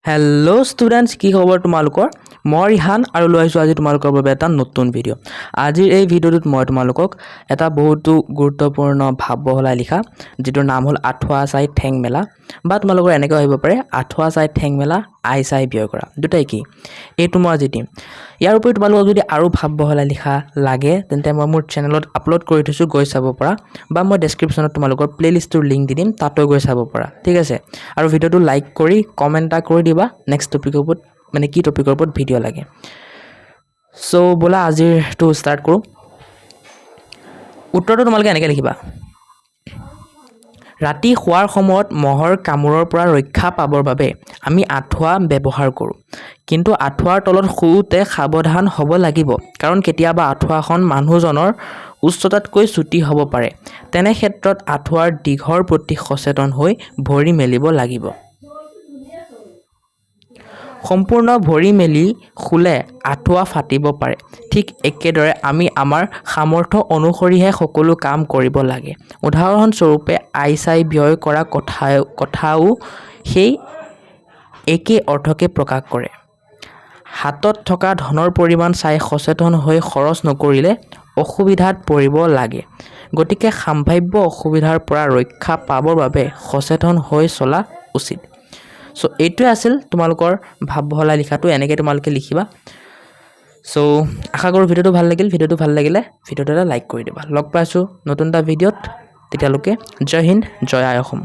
Hello' students, কি খবৰ তোমালোকৰ? মই ৰিহান আৰু লৈ আহিছোঁ আজি তোমালোকৰ বাবে এটা নতুন ভিডিঅ'। আজিৰ এই ভিডিঅ'টোত মই তোমালোকক এটা বহুতো গুৰুত্বপূৰ্ণ ভাৱ বহলাই লিখা, যিটোৰ নাম হ'ল আঠুৱাচাই ঠেং মেলা, বা তোমালোকৰ এনেকৈ আহিব পাৰে আঠুৱাচাই ঠেং মেলা আই চাই ব্যয় কৰা। দুটাই কি এইটো মই আজি দিম। ইয়াৰ উপৰি তোমালোকক যদি আৰু ভাৱ বহলাই লিখা লাগে তেন্তে মই মোৰ চেনেলত আপলোড কৰি থৈছোঁ, গৈ চাব পৰা, বা মই ডেছক্ৰিপশ্যনত তোমালোকৰ প্লে'লিষ্টটোৰ লিংক দি দিম, তাতো গৈ চাব পৰা। ঠিক আছে, আৰু ভিডিঅ'টো লাইক কৰি কমেণ্ট এটা কৰি দিবা নেক্সট টপিকৰ ওপৰত, মানে কি টপিকৰ ওপৰত ভিডিঅ' লাগে। চ' ব'লা আজিৰটো ষ্টাৰ্ট কৰোঁ। উত্তৰটো তোমালোকে এনেকৈ লিখিবা: ৰাতি শোৱাৰ সময়ত মহৰ কামোৰৰ পৰা ৰক্ষা পাবৰ বাবে আমি আঁঠুৱা ব্যৱহাৰ কৰোঁ, কিন্তু আঁঠুৱাৰ তলত শুওঁতে সাৱধান হ'ব লাগিব, কাৰণ কেতিয়াবা আঁঠুৱাখন মানুহজনৰ উচ্চতাতকৈ চুটি হ'ব পাৰে। তেনে ক্ষেত্ৰত আঁঠুৱাৰ দীঘৰ প্ৰতি সচেতন হৈ ভৰি মেলিব লাগিব। সম্পূৰ্ণ ভৰি মেলি শুলে আঁঠুৱা ফাটিব পাৰে। ঠিক একেদৰে আমি আমাৰ সামৰ্থ্য অনুসৰিহে সকলো কাম কৰিব লাগে। উদাহৰণস্বৰূপে আই চাই ব্যয় কৰা কথাও সেই একে অৰ্থকে প্ৰকাশ কৰে। হাতত থকা ধনৰ পৰিমাণ চাই সচেতন হৈ খৰচ নকৰিলে অসুবিধাত পৰিব লাগে। গতিকে সম্ভাৱ্য অসুবিধাৰ পৰা ৰক্ষা পাবৰ বাবে সচেতন হৈ চলা উচিত। চ' এইটোৱে আছিল তোমালোকৰ ভাৱ বহলাই লিখাটো। এনেকৈ তোমালোকে লিখিবা। চ' আশা কৰোঁ ভিডিঅ'টো ভাল লাগিল। ভিডিঅ'টো ভাল লাগিলে ভিডিঅ'টো এটা লাইক কৰি দিবা। লগ পাইছোঁ নতুন এটা ভিডিঅ'ত। তেতিয়ালৈকে জয় হিন্দ, জয় আই অসম।